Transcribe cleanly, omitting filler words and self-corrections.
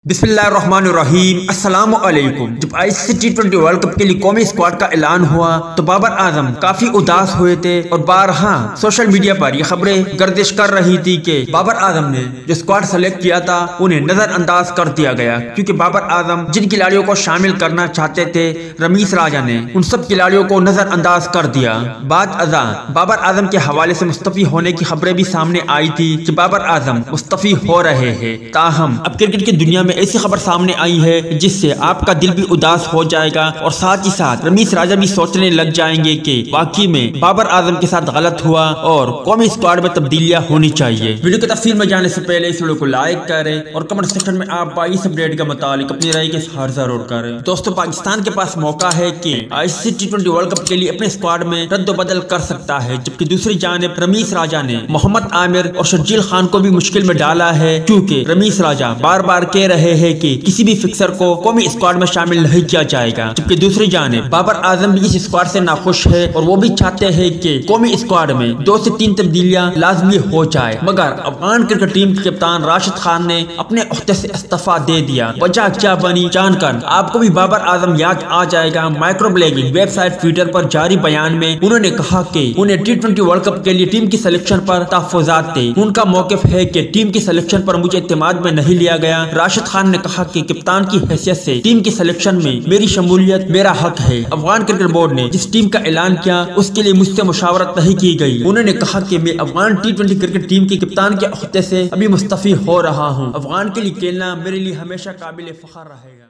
बिस्मिल्लाहिर्रहमानिर्रहीम अस्सलाम वालेकुम। जब आईसीसी T20 वर्ल्ड कप के लिए कौमी स्क्वाड का ऐलान हुआ तो बाबर आजम काफी उदास हुए थे और बारहा सोशल मीडिया पर ये खबरें गर्दिश कर रही थी कि बाबर आजम ने जो स्क्वाड सेलेक्ट किया था उन्हें नजरअंदाज कर दिया गया, क्योंकि बाबर आजम जिन खिलाड़ियों को शामिल करना चाहते थे रमीज राजा ने उन सब खिलाड़ियों को नजरअंदाज कर दिया। बाद अज़ा बाबर आजम के हवाले से मुस्तफी होने की खबरें भी सामने आई थी कि बाबर आजम मुस्तफी हो रहे हैं। ताहम अब क्रिकेट की दुनिया में ऐसी खबर सामने आई है जिससे आपका दिल भी उदास हो जाएगा और साथ ही साथ रमीज राजा भी सोचने लग जाएंगे कि वाकई में बाबर आजम के साथ गलत हुआ और कौमी स्क्वाड में तब्दीलियां होनी चाहिए। वीडियो की तफसील में जाने से पहले इस वीडियो को लाइक करें और कमेंट सेक्शन में आप इस अपडेट के मुताबिक अपनी राय के इजहार जरूर करें। दोस्तों, पाकिस्तान के पास मौका है कि आईसीसी T20 वर्ल्ड कप के लिए अपने स्क्वाड में रद्द-बदल कर सकता है, जबकि दूसरी जानिब रमीज राजा ने मोहम्मद आमिर और शर्जील खान को भी मुश्किल में डाला है, क्योंकि रमीज राजा बार बार कह रहे हैं कि किसी भी फिक्सर को कौमी स्क्वाड में शामिल नहीं किया जाएगा, जबकि दूसरी जानिब बाबर आजम भी इस स्क्वाड से नाखुश है और वो भी चाहते हैं कि कौमी स्क्वाड में 2 से 3 तब्दीलियां लाजमी हो जाए। मगर अफगान क्रिकेट टीम के कप्तान राशिद खान ने अपने ओहदे से इस्तीफा दे दिया। वजह क्या बनी जानकर आपको भी बाबर आजम याद आ जाएगा। माइक्रो ब्लॉगिंग वेबसाइट ट्विटर पर जारी बयान में उन्होंने कहा कि उन्हें T20 वर्ल्ड कप के लिए टीम की सिलेक्शन पर तहफुजात थे। उनका मौकिफ है कि टीम की सिलेक्शन पर मुझे इत्तेमाद में नहीं लिया गया। राशिद खान ने कहा कि कप्तान की हैसियत से टीम की सिलेक्शन में मेरी शमूलियत मेरा हक है। अफगान क्रिकेट बोर्ड ने जिस टीम का ऐलान किया उसके लिए मुझसे मुशावरत नहीं की गई। उन्होंने कहा कि मैं अफगान T20 क्रिकेट टीम के कप्तान के ओहदे से अभी मुस्तफी हो रहा हूँ। अफगान के लिए खेलना मेरे लिए हमेशा काबिल फख्र रहेगा।